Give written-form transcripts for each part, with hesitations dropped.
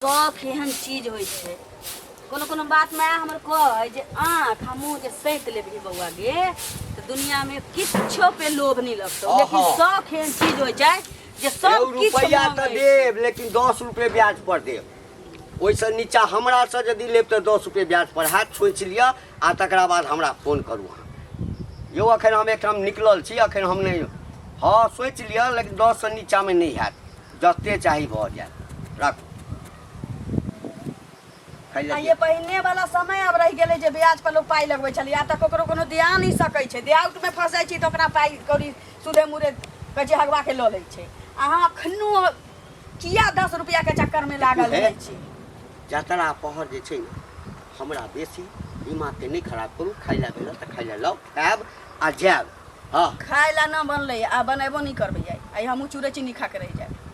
शौक एहन चीज होइ छै कोनो कोनो बात में हमर कहे जे आँख हमू जे सैत लेबही बउआ गे तो दुनिया में किछो पे लोभ नहीं लगतो लेकिन शौक एहन चीज होइ छै जे सब किछ रुपया त देब लेकिन 10 रुपए ब्याज पर देब ओइसे नीचा हमरा से यदि लेब त 10 रुपए ब्याज पर हाथ सोच लिया आ तकरा बाद हमरा फोन करू यो अखन हम एकठाम निकलल छी अखन हम नहीं हाँ सोच लिया लेकिन 10 से नीचा में नहीं हैत जते चाही भ जाए रख ये पहिने वाला समय अब रह गेले जे ब्याज पर लोग पाई लगबै छली आ त ककरो कोनो दिया नहीं सकै छै देआउट में फंसै छी त ओकरा पाई कौड़ी सुदे मुरे कजे हगवा के ल लै छै अहाँ अखनो किया 10 रुपया के चक्कर में लागल रहै छी जतरा पहर जे छै हमरा बेसी दिमाग के नहीं खराब करू खाइला बेला त खाइला लाओ खाब आ जाब हां खाइला न बनलै आ बनेबो नहीं करबै आई हमहु चूरे चीनी खा के रह जाब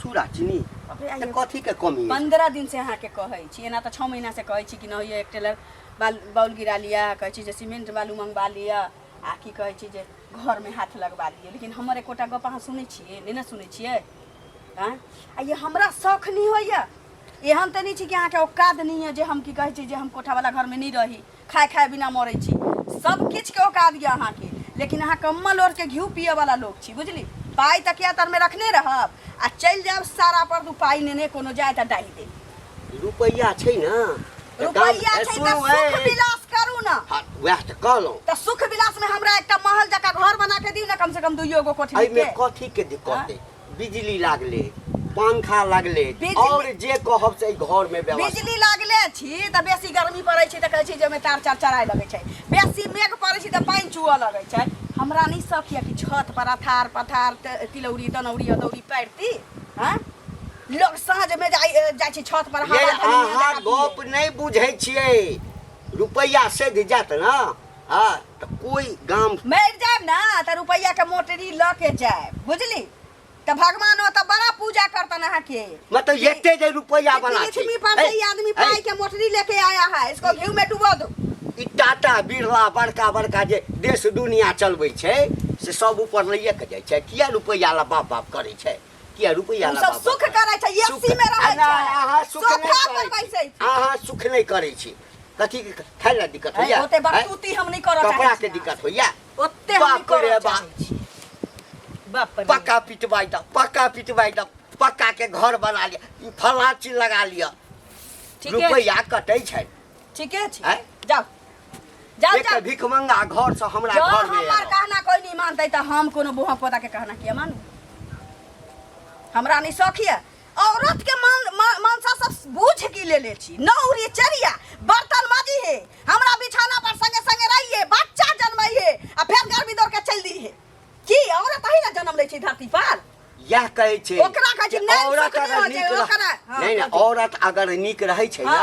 चूड़ा चीनी कथी के कमी 15 दिन से अहाँ के कहै छी एना त 6 महीना से कहै छी कि न ये एक टेलर बाउल गिरा लिया कहै छी जे सीमेंट बालू मंगवा लिया आ की कहै छी जे घर में हाथ लगवा दिए लेकिन हमर एकोटा गप अहाँ सुनै छियै नहीं ना सुनै छियै हां आ ये हमरा शौक नहीं होइया एहन त नहीं छी कि अहाँ के औकात नहीं है जे हम की कहै छी जे हम कोठा वाला घर में नहीं रही खाए खाए बिना मरै छी सब किछ के औकात या अहाँ के लेकिन अहाँ कम्मल ओढ़ के घी पिए वाला लोग छी बुझली पाई तकिया तर में रखने रहब आ चल जाब सारा पर दू पाई नेने कोनो जाय त डाली दे रुपया छै ना रुपया छै त सुख विलास करू ना हां वह त कहलो त सुख विलास में हमरा एकटा महल जका घर बना के दिउ ना कम से कम दुइयो गो कोठी में कथी के दिक्कत है बिजली लागले पंखा लागले और जे कहब से घर में व्यवस्था बिजली लागले छी त बेसी गर्मी पड़ै छै त कहै छी जे में तार चार चराय लगै छै बेसी मेघ पड़ै छै त पानी चुआ लगै छै हमरा नहीं सखिया कि छत पर अथार पथार तिलौरी दनौरी अदौरी पैरती हां लोग साँझ में जाय छी छत पर हवा अहाँ गप नहीं बुझै छियै रुपया से दे जात ना हां त कोई गाम मर जाब ना त रुपया के मोटरी ल के जाए बुझली त भगवान त बड़ा पूजा करतन अहाँ के मतलब एते जे रुपया बना छै इतनी पर से आदमी पाई के मोटरी लेके आया है इसको घी में डुबो दो ई टाटा बिरला बड़का बड़का जे देश दुनिया चलबै छै से सब ऊपर लइए के जाय छै किया रुपया ला बाप बाप करे छै किया रुपया ला सब सुख करे छै एसी में रहै छै अहाँ सुख नहीं करे अहाँ सुख नहीं करे छी कथी के खाइला दिक्कत होइया ओते बकतूती हम नहीं करत कपड़ा के दिक्कत होइया ओते हम नहीं करत बाप रे पक्का पिटवाई द पक्का के घर बना लिया ई फला चीज लगा लिया ठीक है रुपया कटै छै ठीक है जाओ जाओ जाओ भिख मंगा घर से हमरा घर में हमार कहना कोई नहीं मानते त हम कोनो बुहा पोता के कहना किया मानू हमरा नहीं शौक है औरत के मनसा सब बूझ की ले छी नौरी चरिया बर्तन माजी है हमरा बिछाना पर संगे संगे रहिए बच्चा जन्मइए आ फिर घर भी दौड़ के चल दी है की औरत ही ना जन्म ले छी धरती पर यह कहै छै ओकरा कहै छै औरत अगर नीक नहीं नहीं औरत अगर नीक रहै छै ना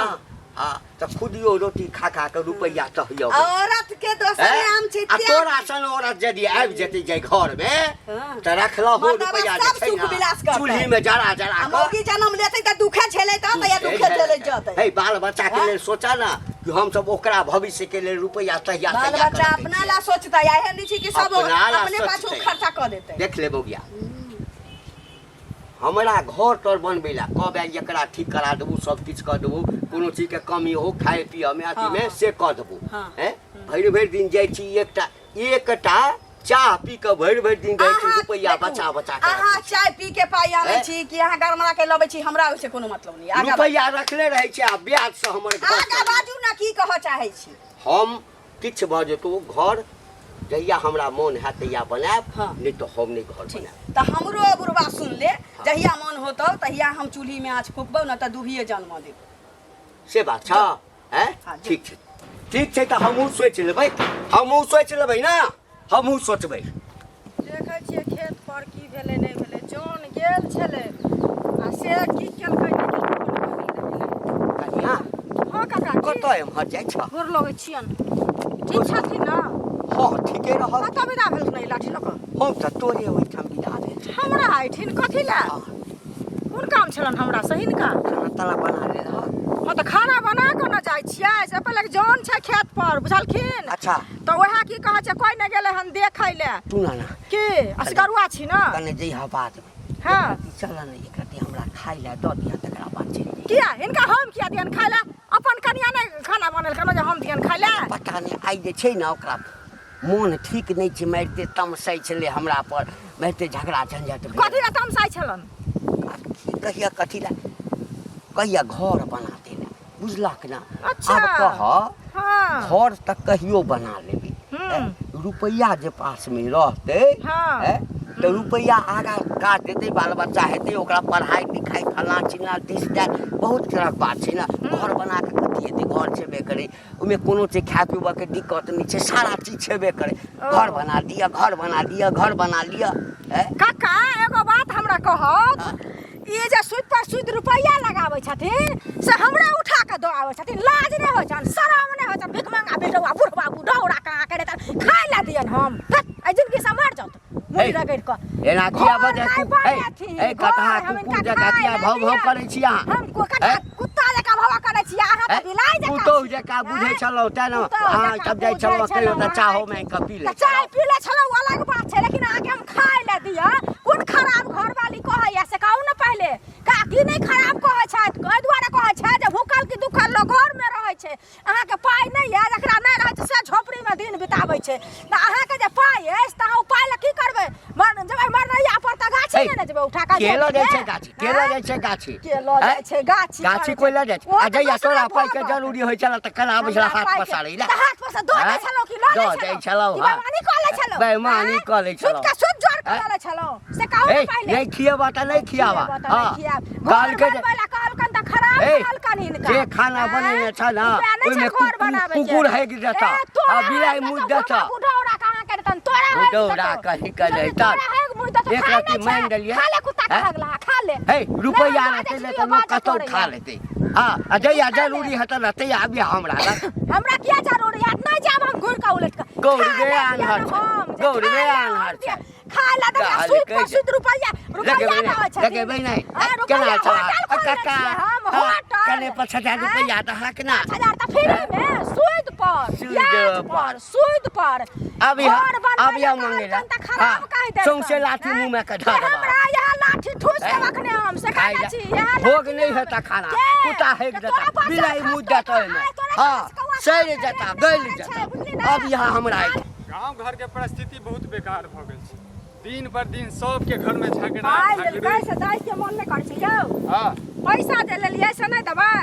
हां त खुदियो रोटी खा खा के रुपया त होइयो औरत के दोसरे आम छी आ तोरा सन औरत यदि आबि जेतै जे घर में त रखला हो रुपया जे छै ना चूल्ही में जरा जरा के मौगी जन्म लेतै त दुखे झेलै त या दुखे झेलै जतै हे बाल बच्चा के लेल सोचा ना कि हम सब ओकरा भविष्य के लेल रुपया तैयार बाल बच्चा अपना ला सोचता है नहीं छी कि सब अपने पाछू खर्चा क देतै देख ले बौगिया हमरा घर तोर बनबे ला कहबे एकरा ठीक करा देबू सब किछ क देबू कोनो चीज के कमी हो खाए पिए में अथी में से क देबू हैं भरि भरि दिन जाय छी एकटा चाह पी के भरि दिन जाय छी रुपया बचा बचा के अहाँ चाय पी के पाई आनै छी कि अहाँ गरमरा के लबै छी हमरा ओइसे कोनो मतलब नहीं आगा रुपया रखले रहै छै आ ब्याज से हमर घर आगा बाजू ना की कह चाहै छी हम किछ भ जेतो घर जहिया हमरा मन है तहिया बनाब नहीं तो हम नहीं घर बनाब त हमरो बुढ़वा सुन ले जहिया मन होतो तहिया हम चूल्ही में आँच फूकबो न त दुहिए जन्म देब से बात छ हैं ठीक छै त हमहु सोच लेबै ना हमहु सोचबै देखै छियै खेत पर की भेलै नहीं भेलै जौन गेल छलै आ से की केलकै कनिया हां काका कतौ हम हट जाय छ गोर लगै छियन ठीक छथिन ना हां ठीके रहल कतौ विदा भेल नहीं लाठी लक हम त तोरे ओइठाम विदा भेल हमरा आइठिन कथी ला कोन काम छलन हमरा सही का खाना ताला बना ले रह हां त खाना बना के न जाय छियै से पहिले जौन छै खेत पर बुझलखिन अच्छा त ओहा की कहै छै कोई न गेलै हन देखै ले तू ना की असगरुआ छी ना कने जइहा बात हां चल न एकरती हमरा खाइ ले दऽ दिया तकरा बाद चलि जाइए। किया हिनका हम किया दियन खाय ला? अपन कनिया ने खाना बनल कनो जे हम दियन खाय ला? पता नहीं आई जे छै ने ओकरा मोन ठीक नहीं छै, मारिते तमसाइ छलै हमरा पर, मारिते झगड़ा झंझट भेल। कथी ला तमसाइ छलन? कहिया कथी ला कहिया घर बना देला बुझलक ना। अच्छा। अब कह हाँ घर तक कहियो बना लेबी, रुपया जे पास में रहते हाँ। तो रुपया आगा काट देते, बाल बच्चा हेतै, ओकरा पढ़ाई लिखाई फल्ला चिल्ला दिस दैट बहुत तरह बात छै ना। घर बना के कथी हेतै, घर छेबे करे, ओहिमे कोनो चीज खाए पीबऽ के दिक्कत नहीं छै, सारा चीज छेबे करे। घर बना दिया, घर बना लिया, घर बना लिया। काका एगो बात हमरा कहत, ये जे सूद पर सूद रुपया लगाबै छथिन से हमरा उठा के दऽ आबै छथिन, लाज नहीं होइ छन, शरम नहीं होइ छन, भिख मंगा बेटवा बुढ़वा बुढ़ौरा कहाँ करे त खाय ला दियन हम ए जिंदगी से मर जात मुड़ी रगड़ क एना किया बजे ए कथा कुकुर जका किया भौ भौ करै छी अहाँ? हम कुत्ता जका भौ करै छी, अहाँ त बिलाइ जका कुत्तो जका बुझै छलौ त न। हां तब जाइ छलौ कहियो त चाहो में क पी ले, चाय पी ले छलौ अलग बात छै, लेकिन आके हम खाय ला दिया कोन खराब घर वाली कहैया से कहू न पहले। काकी नहीं खराब कहै छथि, कहि दुआरे कहै छै जे भूखल की दुखल लोग घर में रहै छै, अहाँ के पाइ नहीं है, जकरा नहीं रहै छै से झोपड़ी में दिन बिताबै छै। त अहाँ के जे पाइ अछि त अहाँ पाइ ला की करबै? जब मरनैया पर त गाछी ने जेबै उठा के केलो जाइ छै गाछी, केलो जाइ छै गाछी, केलो जाइ छै गाछी, गाछी कोइ ल जाइ छै। आ जइया तोरा पाइ के जरूरी होइ छला त कला आबै छला हाथ पसारै ला, हाथ पसा दऽ दै छलौ कि ल दऽ दै छलौ। हां बेमानी कऽ लै छलौ, बेमानी कऽ लै छलौ, सुद का सुद जोड़ कऽ लै छलौ से कहू न पहिले। नहीं खियाबा त नहीं खियाबा। हां गाल के कहलकन त खराब कहलकन हिनका। जे खाना बनेने छ ना ओइमे कुकुर हैग देता आ बिलाई मुद देता। बुढ़ौरा कहाँ के देतन तोरा है बुढ़ौरा कहि के देता एक रति मान देलिए। खा ले कुत्ता के लगला खा ले। हे रुपया रहते ले त लोग कतौ खा लेते। हां आ जइया जरूरी हत न तइया आबि हमरा लग। हमरा किया जरूरी है? नहीं जाब हम घुर के उलट के गौरवे आनहर गौरवे आनहर छ खा ला त सूद पर सूद रुपया आबै छै लगेबै नहीं केना छ काका कने 50,000 रुपया त हक ना 50,000 त फ्री में सूद पर सूद पर अभी मांगे ना सौंसे लाठी मुंह में कढ़ा देबा। हमरा यहाँ लाठी ठूस के रखने हम से खाना छी यहाँ भोग नहीं होता खाना, कुत्ता हैग देता, बिलाई मुद देता है। हां सही देता गइल देता। अब यहाँ हमरा गांव घर के परिस्थिति बहुत बेकार भ गेल छै, दिन पर दिन सबके घर में झगड़ा कैसे दाई के मन में कर छी यौ। हां पैसा दे लेलिए से नहीं देबै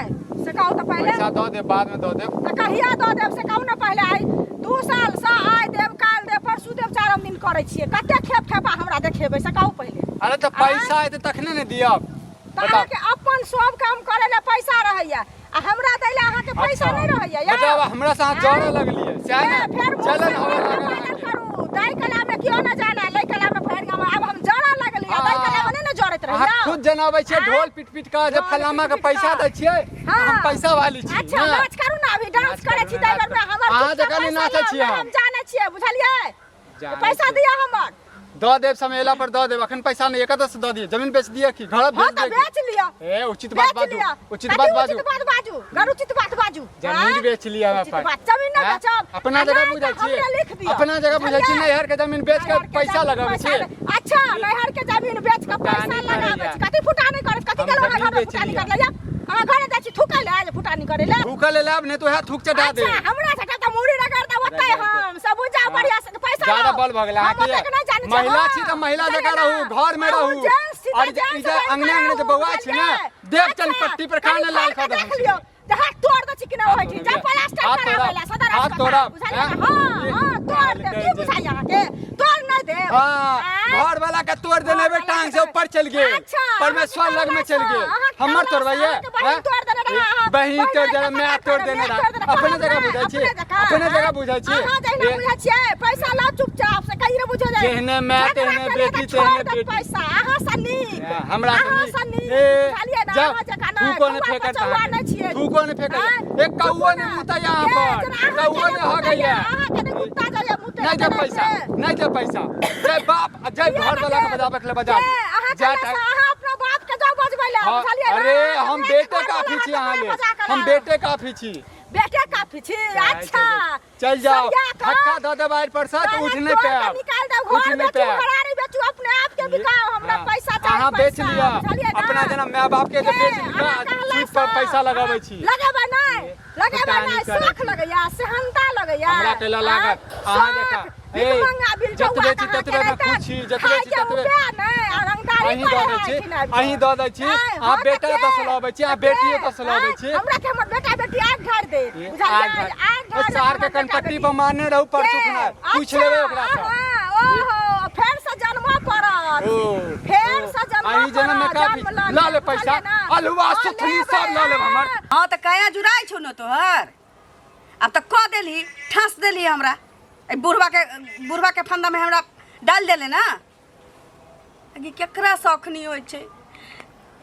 से कहू त पहले। पैसा दऽ दे बाद में दऽ दे त कहिया दऽ देब से कहू न पहले। आई 2 साल से आइ देब काल देब परसू देब 4 दिन करै छियै, कते खेप खेपा हमरा देखेबै से कहू पहले। अरे त पैसा है त तखने ने दियब। अहाँ के अपन सब काम करे ले पैसा रहैया आ हमरा दैले अहाँ के पैसा नहीं रहैया यार। बताओ हमरा से हाथ जोड़े लगलिए से है ना चलन हो करू दाई कला में क्यों न जाना लै कला में फेर गम अब हम जड़ा लगलिए दाई कला में नहीं न जोड़त रहिया। हां खुद जनाबै छै ढोल पिट पिट का जब फलामा के पैसा दै छियै हम पैसा वाली छी। अच्छा नाच करू ना, अभी डांस करे छी दैबर में हमर अहाँ जका नहीं नाचै छियै हम जाने छियै बुझलिए। पैसा दिया हमर दऽ देब समयला पर दऽ देब, अखन पैसा नहीं एकदा से दऽ दिए, जमीन बेच दिए कि घर बेच दिए? बेच लिया। ए उचित बात बाजू, उचित बात बाजू, घर उचित बात बाजू। जमीन बेच लिया हम अपन जमीन न बेचब अपना जगह बुझै छी, अपना जगह बुझै छी नैहर के जमीन बेच के पैसा लगाबै छी। अच्छा नैहर के जमीन बेच के पैसा लगाबै छी, कथि फुटानी करत कथि के लोग घर फुटानी कर ले जा अहाँ घरे जाइ छी थुकै ले आज फुटानी करे ले थुकै ले लाभ नहीं तो है थुक चढ़ा दे। अच्छा हमरा छटा त मुड़ी रगड़ द ओतै हम सब बुझा बढ़िया से पैसा ज्यादा बल भ गेला कि महिला छी त महिला जका रहू, घर में रहू और इधर अंगने अंगने जे बौआ छी ना देव चल पट्टी पर खाने लाल खा दो हाथ तोड़ दो चिकन होई छी जा प्लास्टर करावेला सदर हाथ तोड़ा। हां तोड़ दे की बुझाई यहां के तोड़ न दे। हां घर वाला के तोड़ देने बे टांग से ऊपर चल गए परमेश्वर लग में चल गए हमर तोड़वाइए बहिन तोड़ दे मैं तोड़ देने रहा अपने जगह बुझाई छी, अपने जगह बुझाई छी। हां जइना बुझाई छी पैसा ला चुपचाप से कहिरे बुझो जाए जेहने मैं तेहने बेटी तेहने बेटी पैसा अहां सन्नी हमरा सन्नी ए जा तू कोने फेंकत तू कोने फेंकत एक कौवा ने मुता यहां पर कौवा ने हो गया नहीं दे पैसा नहीं दे पैसा जय बाप जय घर वाला के बजावे के बजा जा अहां अपना बाप के जाओ बजबैला बुझलिए। अरे हम बेटे काफी छी अहां ले हम बेटे काफी छी बेटे काफी छी। अच्छा चल जाओ धक्का द दे बाहर पर साथ उठ नहीं पे निकाल दो घर में बेचू अपने आप के के बिकाओ हमरा पैसा चाहिए। अहाँ बेच लिया बुझलियै ना? अपना जना माय बाप के बेच लिया सूद पर पैसा लगाबै छी। लगाबै नहीं शौक लगैया सेहनता लगैया हमरा केला लागत अहाँ देखा ए जतबे छी ततबे में पूछी जतबे छी ततबे अहीं दऽ दै छी अहाँ बेटा दस लबै छी अहाँ बेटिए दस लबै छी। हमरा के हमर बेटा बेटी आग घर दे बुझलियै चार के कनपट्टी पर मारने रहू परसू खुना पूछ लेबै ओकरा से। ओहो फेर से जन्म पड़त फेर से जन्म अहीं जन्म में काफी ला ले पैसा अलुआ सुथनी सब ला ले हमर। हां त काया जुराई छु न तोहर अब त क देली ठास देली हमरा ए बुढ़वा के फंदा में हमरा डाल देले ना कि केकरा शौखनी होइ छै।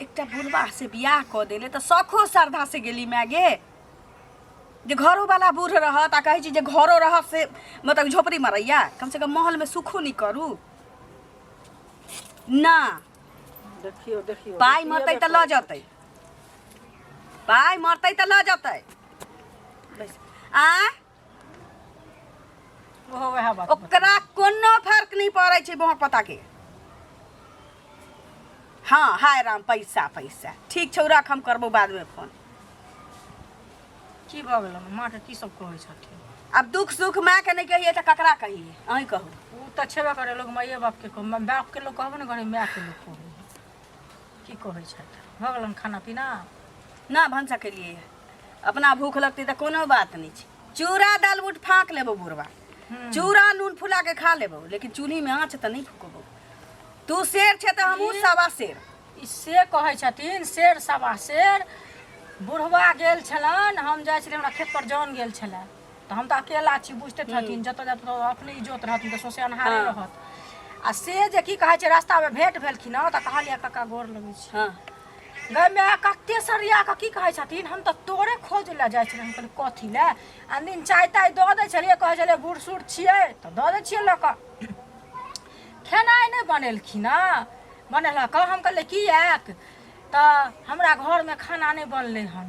एकटा बुढ़वा से बियाह क देले त शौखो श्रद्धा से गेली मागे जे घरो वाला बूढ़ रहत आ कहै छी जे घरो रहत से मतलब झोपड़ी मरैया कम से कम महल में सुखो नहीं करू ना। देखियो पाई मरतै त ल जतै पाई मरतै त ल जतै आ वह बात ओकरा कोनो फर्क नहीं पड़ै छै बहु पता के। हाँ हाय राम पैसा पैसा ठीक छौ रख हम करबो बाद में फोन। की भ गेल माँ के की सब कहै छथिन अब दुख सुख माँ के नहीं कहिए तो ककरा कहिए अहीं कहू। उ त छेबे करे लोग माये बाप के बाप के लोग कहबे न करे माय के लोग कहबे की कहै छथि भ गेलन खाना पीना ना भंसा के लिए अपना भूख लगती तो कोनो बात नहीं छै। चूड़ा दाल बूट फाँक लेबो बुढ़वा चूड़ा नून फुला के खा लेबो लेकिन चूल्ही में आँच त नहीं फूकबो। तू शेर छे तो हमहू सवा शेर से कहै छथिन शेर सवा शेर। बुढ़वा गेल छलन हम जाइ छलियै हमरा खेत पर जौन गेल छलै त हम त अकेला छी बुझते छथिन जत जत अपने इज्जत रहथिन त सोसे अनहारे रहत आ से जे की कहै छै रास्ता में भेंट भेलखिन त कहलिया काका गोर लगै छी। हाँ गै मैं कते सरिया के की कहै छथिन हम त तोरे खोज ले जाइ छलियै हम कहलियै कथी ले आ दिन चाय ताय दऽ दै छलियै कहै छलियै बूढ़ सूढ़ छियै त दऽ दै छियै लऽ कऽ खेनाइ नहि बनेलखिन बनेलक हम कहलियै किएक त हमरा घर में खाना नहीं बनले हन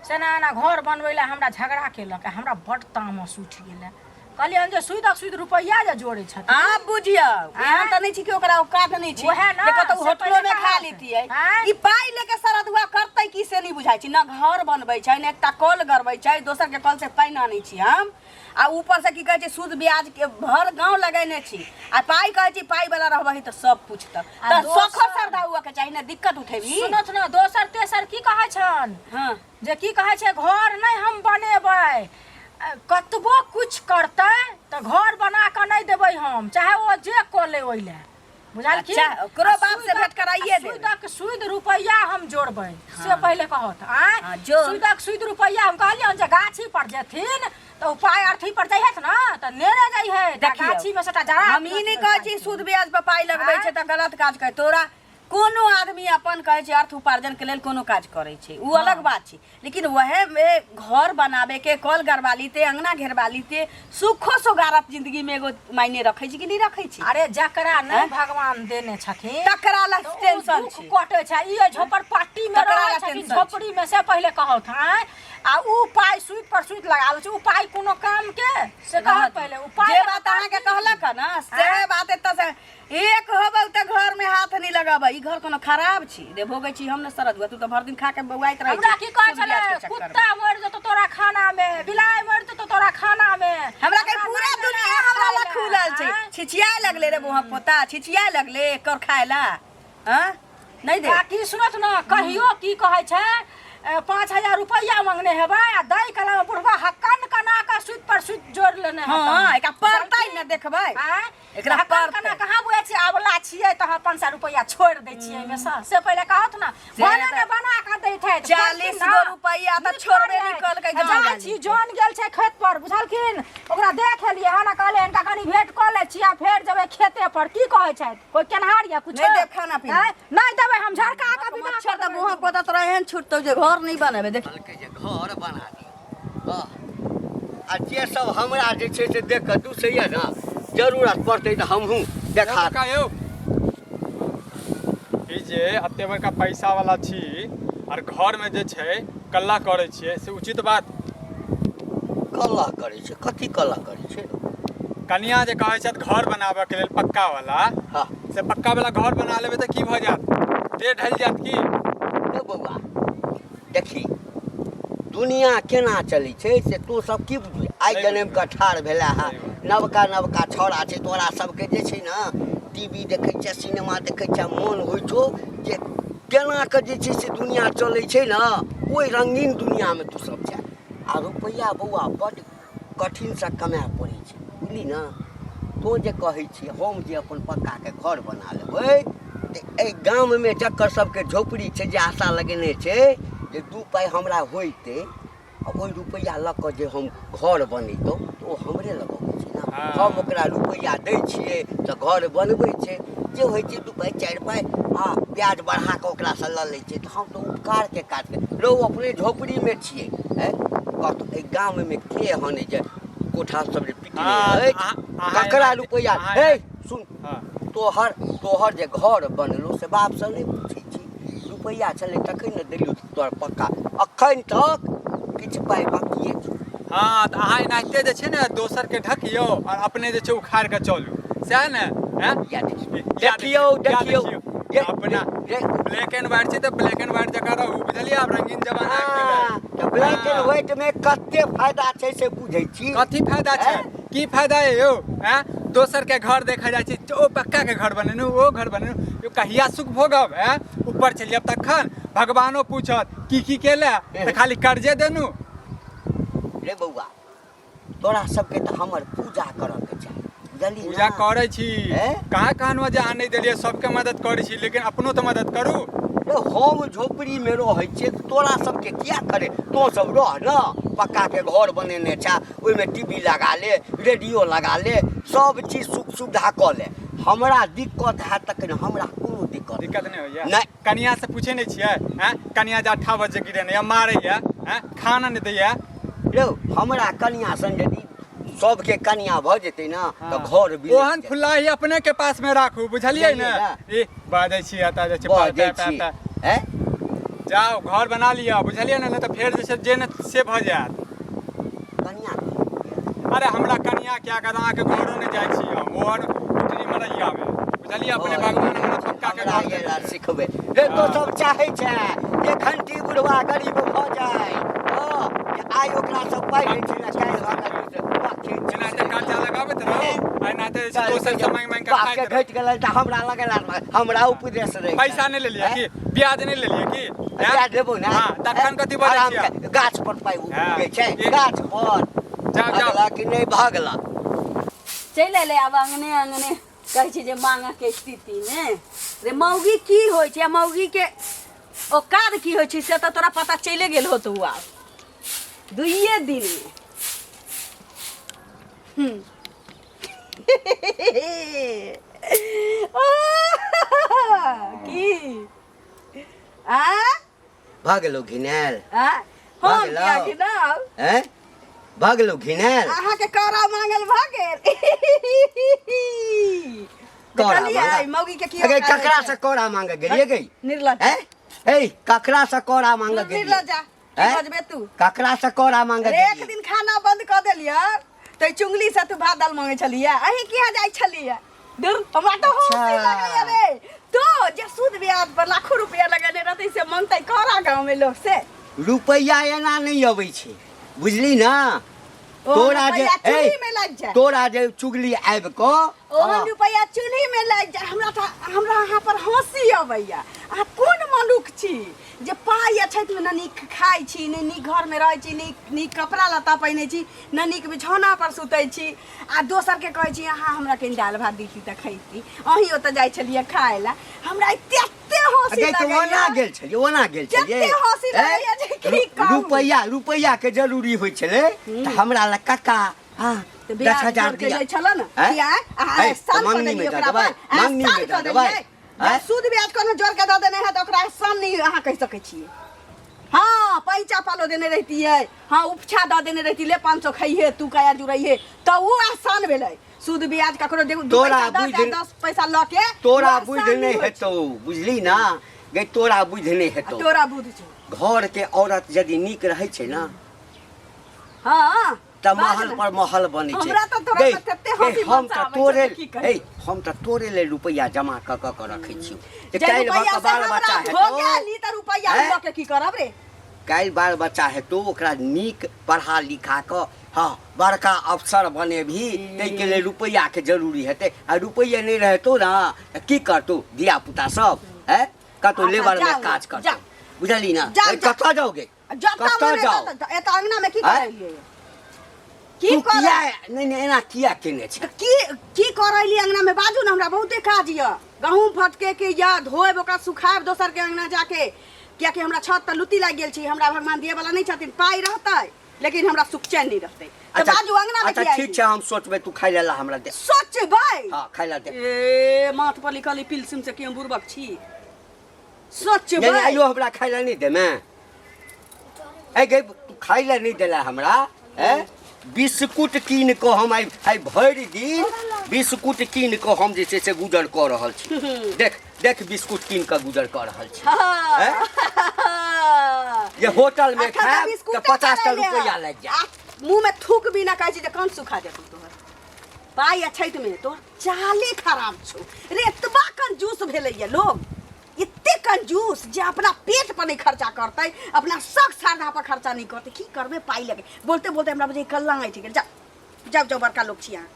सेना एना घर बनबै ला हमरा झगड़ा केलक हमरा बड़ तामस उठि गेलै कहलियन जे सुध रुपैया जे जोड़े छथिन आप बुझियो यहाँ त नहीं छी कि ओकरा औकात नहीं छी ओहे ना, देखो तो से होटलो पहिले में खा कहा लेती है। है ई पाई लेके सरदुआ करतै की से नहीं बुझाई छी ना घर बनबै छै ना एकटा कल गरबै छै दोसर के कल से पानी आनै छी हम आ ऊपर से की कहै छै सूद ब्याज के भर गांव लगैने छी आ पाई कहै छी पाई वाला रहबही त सब पूछत त सखर सरदा हुआ के चाहिए ना दिक्कत उठेबी सुनत न दोसर तेसर की कहै छन हां जे की कहै छै घर नहीं हम बनेबै कतबो कुछ करतै त घर बना के नहीं देबै हम चाहे वो जे कोले ओइले बुझाल की अच्छा ओकरो बाप से भेंट कराइए दे सूद रुपैया हम जोड़बै से पहले कहत आ जोड़। सूद रुपैया हम कहलियन जे गाछी पर जेथिन त उपाय अर्थी पर जाइहत न त नेरे जाइहे गाछी में सटा जरा हम ई नहीं कहै छी सूद ब्याज पर पाई लगबै छै त गलत काज कर तोरा कोनो आदमी अपन कहै छै अर्थ उपार्जन के लेल कोनो काज करै छै उ अलग बात छै लेकिन वहे में घर बनावे के कल गरवाली ते अंगना घेरवाली ते सुखो सोगारत जिंदगी में एगो मायने रखै छै कि नहीं रखै छै। अरे जकरा नहीं भगवान देने छथिन तकरा ला टेंशन छै कटे छै ई झोपड़पट्टी में तकरा रहै ला छै टेंशन झोपड़ी में से पहले कहत हैं आ उ पाई सूद पर सूद लगाबै छै उ पाई कोनो काम के से कहत पहले उ पाई जे बात अहाँ के कहलक ना से बात एत से एक होबौ त घर में हाथ नहीं लगाबै ई घर कोनो खराब छी दे भोगै छी हम न सरद तू त भर दिन खा के बौआइत रहै हमरा की कहै छले कुत्ता मर जतो तोरा खाना में बिलाई मर जतो तोरा खाना में हमरा के पूरा दुनिया हमरा ला खुलल छै छिछिया लगले रे मोह पोता छिछिया लगले कर खायला हां नहीं दे की सुनत न कहियो की कहै छै 5000 रुपया मांगने हेबै आ दई कला में बुढ़वा हक्कन कना का सूद पर सूद जोड़ लेने हां एकरा पड़तै न देखबै एकरा हक्कन कहां बुझै छी आवला छियै त 500 रुपया छोड़ दै छियै में से पहले कहत न बना के दै छै 40 गो रुपया त छोड़बे नहीं कल के जाय छी जोन गेल छै खेत पर बुझलखिन ओकरा देख एलियै हना कहले इनका कनी भेंट क ले छियै फेर जेबै खेते पर की कहै छै कोई केनहार या कुछ नहीं दे खाना पीना नहीं देबै हम झरका के बिना मच्छर त मुंह पोता तोरा एहन छुटतौ जे घर नहीं बनेबे देख के जे घर बना दी हां आ जे सब हमरा जे छै से देख के तू सही है ना जरूरत पड़तै त हमहू देखा का यौ ई जे अते बड़का पैसा वाला छी और घर में जे छै कल्ला करे छियै से उचित बात कला करै छै कथी कला करै छै कनिया जे कहै छथि घर बनाबे के लेल पक्का वाला हां से पक्का वाला घर बना लेबे तो की भ जात ते ढल जात की रे बौआ देखी दुनिया केना चलै छै से तू सब की बुझी आइ जन्म के ठाढ़ भेला है नवका नवका छौड़ा छै तोरा सबके जे छै ना टीवी देखै छै सिनेमा देखै छै मन होइ छौ जे केना के जे छै से दुनिया चलै छै ना ओइ रंगीन दुनिया में तू सब छै आ रुपैया बौआ बड़ कठिन से कमाए पड़ै छै बुझली ना तो जे कहै छी हम जे अपन पक्का के घर बना लेबै ए गांव में जकर सबके झोपड़ी छै जे आशा लगेने छै जे 2 पाइ हमरा होइते ओइ रुपैया लऽ कऽ जे हम घर बनैतौ तऽ ओ हमरे लगबै छै ना हम ओकरा रुपैया दै छियै तऽ घर बनबै छै जे होइ छै 2 पाइ 4 पाइ आ ब्याज बढ़ा कऽ ओकरा से लऽ लै छै तऽ हम तऽ उपकार के काज के रो अपने झोपड़ी में छियै कत ए गांव में के हने जे कोठा सब जे पिकने ककरा रुपैया हे सुन तोहर जे घर बनलो से बाप से नहीं पूछै छी रुपैया छलै तखन ने देलियौ तोहर पक्का अखन तक किछु पाइ बाकी छै हाँ तो अहाँ एनाहिते जे छै ने दोसर के ढकियो और अपने जे छै उखाड़ के चलू सएह ने हैं देखियौ अपना ब्लैक एंड व्हाइट छै तो ब्लैक एंड व्हाइट जका रहू बुझलियै आब रंगीन जमाना आबि गेलै तऽ ब्लैक एंड व्हाइट में कते फायदा छै से बुझै छी कथी फायदा छै की फायदा है यौ हैं दोसर के घर देखा जाइ छै ओ पक्का के घर बनेनु ओ घर बनेनु यो कहिया सुख भोगब हैं ऊपर चल जाब तखन भगवानो पूछत की केले तऽ खाली कर्जे देनु रे बौआ तोरा सबके तऽ हमर पूजा करऽ के चाही बुझलियै पूजा करै छी कहाँ कहनवा जे अहाँ नहि देलियै सबके मदद करै छी लेकिन अपनो तऽ मदद करू हम झोपड़ी में रहै छियै तोरा सबके किया करे तो सब रह न पक्का के घर बनेने छा ओइ में टीवी लगा ले रेडियो लगा ले सब चीज सुख सुविधा कऽ ले हमरा दिक्कत है तखन हमरा कोनो दिक्कत नहीं होइया नहीं कनिया से पूछे नहीं छियै हैं कनिया जे 8 बजे गिरे या मारैया हैं खाना नहीं दैया रे हमरा कनिया सन यदि सबके कनिया भ जेतै ना तऽ घर भी ओहन फुल्लाही अपने के पास में राखू बुझलियै ने ई बाजै छी आता जे छै हैं जाओ घर बना लिया बुझलियै ने तो फेर जे छै जे ने से भ जायत कनिया अरे हमरा कनिया क्या कर अहाँ के घरो नहीं जाइ छी हम और उठनी मरैया में बुझलियै अपने भगवान हमरा पक्का के घर ये सिखबे रे तो सब चाहै छै जे घंटी बुढ़वा गरीब भ जाय आइ ओकरा सब पाइ दै छै ना काल्हि जेना ते कर्जा लगाबैत रहो आइना ते दोसर से मांग के खाइत रहो घट गेलै त हमरा लगेला हमरा उपदेश रहे पैसा नहीं लेलियै की ब्याज नहीं लेलियै की ब्याज देबो ना हां तखन कथि बोलै छियै गाछ पर पाइ उगे छै गाछ पर जाओ कि नहीं भागला चलि एलै आब अंगने कहै छै जे मांगा के स्थिति ने रे मौगी की होइ छै मौगी के औकात की होइ छै से तऽ तोरा पता चले गेल होतौ आब 2 दिन में की आ भागलो घिनाल हम क्या घिनाल हैं भागलो घिनाल अहाँ के करा मांगल भागेल देखलियै मौगी के की अगे ककरा से कोरा मांग गेलिए गई निर्लज हैं ए ककरा से कोरा मांग गेलिए निर्लज बजबे तू ककरा से कोरा मांग गेलिए एक दिन खाना बंद कर देलियै त चुंगली से तू भात दाल मांगे छलियै अही किया जाइ छलियै दूर हमरा तो हंसी लगैया रे तो जे सूद ब्याज पर लाखों रुपया लगेने रहतै से मांगतै करा गांव में लोग से रुपैया एना नहीं अबै छै बुझली ना तोरा जे चूल्ही में लग जाए तोरा जे चुगली आबि को ओहन रुपया चूल्ही में लग जाए हमरा यहाँ पर हंसी अबैया आ कोन मनुख छी जे पाइ अछैत में न नीक खाइ छी न नीक घर में रहै छी नीक कपड़ा लत्ता पहिनै छी न नीक बिछौना पर सुतै छी आ दोसर के कहै छी अहाँ हमरा के दाल भात दैती त खैती अही ओतऽ जाइ छलियै खाय ला हमरा एते हंसी लगैया ओना गेल छलियै एते हंसी लगैया जे की कहू रुपैया के जरूरी होइ छलै त हमरा ल काका हां 10,000 दिया छल न किया आ साल कर देलियै ओकरा मांगनी में दऽ देबै सूद ब्याज कोनो जोड़ के दऽ देने है त ओकरा सन नहीं अहाँ कह सकै छियै हाँ पैसा पालो देने रहतियै हाँ उपछा दऽ देने रहती ले 500 खइहे तू काया जुड़ैहे त उ आसान भेलै सूद ब्याज ककरो दे 10 पैसा ल के तोरा बुझ नहीं हेतौ बुझली ना गे तोरा बुझ नहीं हेतौ तोरा बुझ छौ घर के औरत यदि नीक रहै छै ना हाँ त महल पर महल बनै छै हमरा त तोरा देख, तते हँसी हम मजा त आबै छै, तोरे की कही? हम त तोरे ले रुपैया जमा क रखै छियो जे काल्हि रुपैया भऽ से बाल हमरा बच्चा हो हेतौ गेली त रुपैया हैं? लऽ के की करब रे? काल्हि बाल बच्चा हेतौ ओकरा नीक पढ़ा लिखा क हाँ बड़का अफसर बनेबही ताहिके लेल रुपैयाके जरूरी हेतै आ रुपैया नहि रहतौ ना की करतौ धिया पुता सब है कतौ अच्छा, लेबर में जाओ, काज करतौ जाओ। बुझली ना जाओ, जाओ। कतऽ जाओगे जत्ता कतऽ मने जाओ एत अंगना में की हैं? करैलिए की तू कर किया नहीं नहीं एना किया केने छै की करैली अंगना में बाजू ना हमरा बहुते काज य गहूम फटके के या धोएब ओकरा सुखाएब दोसर के अंगना जाके कियाकि हमरा छत पर लुत्ती लागि गेल छी हमरा भगवान दिए वाला नहीं छथिन पाई रहतै लेकिन हमरा सुख चैन नहीं रहतै त बाजू अंगना में अच्छा किया ठीक छै हम सोचबै तू खाइ ला हमरा दे सोचबै हाँ खाइ ला दे ए माथ पर लिखल पिलसिम से क्यों बुरबक छी सोचबै यानी आइयो हमरा खाइ ला नहीं दे मैं ए गई तू खाइ ला नहीं देला हमरा हैं बिस्कुट कीन को हम आई भरि दिन बिस्कुट कीन को हम जे छै से गुजर कऽ रहल छी देख देख बिस्कुट कीन के गुजर कऽ रहल छी हैं? ये होटल में खाएब तो 50 रुपया लग जाए मुंह में थूक भी ना कहै छी जे कौन सुखा जेतौ तोहर पाई अछैत में तोहर चाले खराब छौ रे एतबा कंजूस भेलैया लोग एते कंजूस जे अपना पेट पर नहीं खर्चा करतै अपना शौक श्रद्धा पर खर्चा नहीं करतै की करबे पाई लगे बोलते बोलते हमरा बुझे कल्ला है ठीक है जा जाओ जाओ बड़का लोग छी अहाँ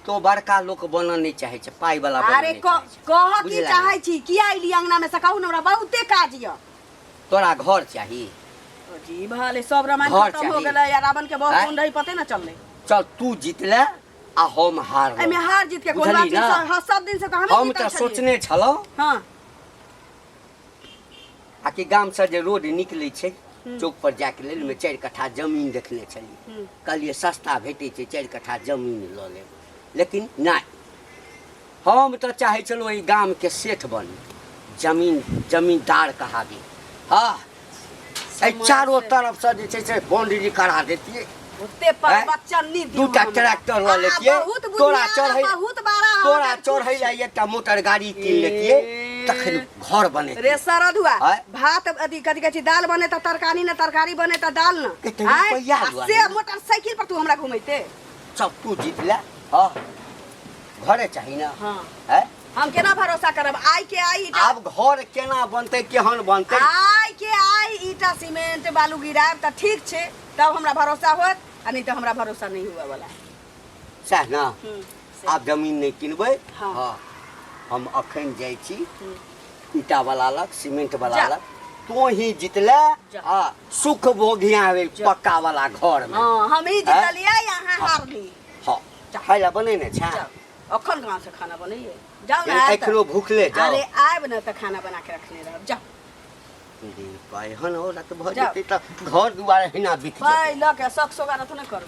तो बड़का लोग बनऽ नहीं चाहे छै पाई वाला बनऽ अरे नहीं चाहे छै। कह की बुझला? चाहै छी किया एली अंगना में सकाऊ हमरा बहुते काज य तोरा घर चाही जी भले सब रामायण घर खत्म हो चाही। गेलै या रावण के बहुत हैं? कौन रही पते ना चलले चल तू जीतले आ हम हार एमे हार जीत के कोन बात बुझली छै ना? हाँ, सब दिन से तो हम जीतल तो छलियै। सोचने छलौ हाँ आ कि गाम से जे रोड निकलै छै चौक पर जाके लेल में 4 कट्ठा जमीन देखने छलियै कहलिए सस्ता भेटै छै 4 कट्ठा जमीन लऽ लेब लेकिन नहीं हम तो चाहे चलो ई गाम के सेठ बनी जमींदार कहाबी हाँ ऐ समाज चारों से। तरफ से जे छै से बाउंड्री करा देतिए ओते पर बच्चन नी दियो दूटा ट्रैक्टर लऽ लेतिए बहुत तोरा बुझिया, चढ़ै बहुत बड़ा तोरा हमरा चढ़ै ला एकटा मोटर गाड़ी कीन लेतिए तखन घर बने रे सरद हुआ हैं? भात अथी कथी कहै छी दाल बने त तरकारी न तरकारी बने त दाल न कते हैं? रुपैया आ दुआरे। से मोटरसाइकिल पर तू हमरा घुमैते सब तू जीत ले हाँ घरे चाही ना हाँ है हम केना भरोसा करब आई के आई ईटा आब घर केना बनतै केहन बनतै आई के आई ईटा सीमेंट बालू गिराब त ठीक छै तब हमरा भरोसा होत आ नहीं तो हमरा भरोसा नहीं हुआ वाला सएह ना से। आब जमीन नहीं किनबै हाँ। हाँ हम अखन जाइ छी ईटा वाला लग सीमेंट वाला जा। लग तो ही जितले जा। हाँ सुख भोगियावे पक्का वाला घर में हाँ हम ही जीतलिए यहाँ हारली हाँ खाइ ला बने ने छै जाओ अखन कहाँ से खाना बनैए जाओ ना एखनो भूखले जाओ अरे आब न त खाना बना के रखने रहब जाओ पाहन होला त भऽ जाओ। जेतै त घर दुआरे हिना बिक जेतै पाई ल के शौक सोगारा तो नहीं करबे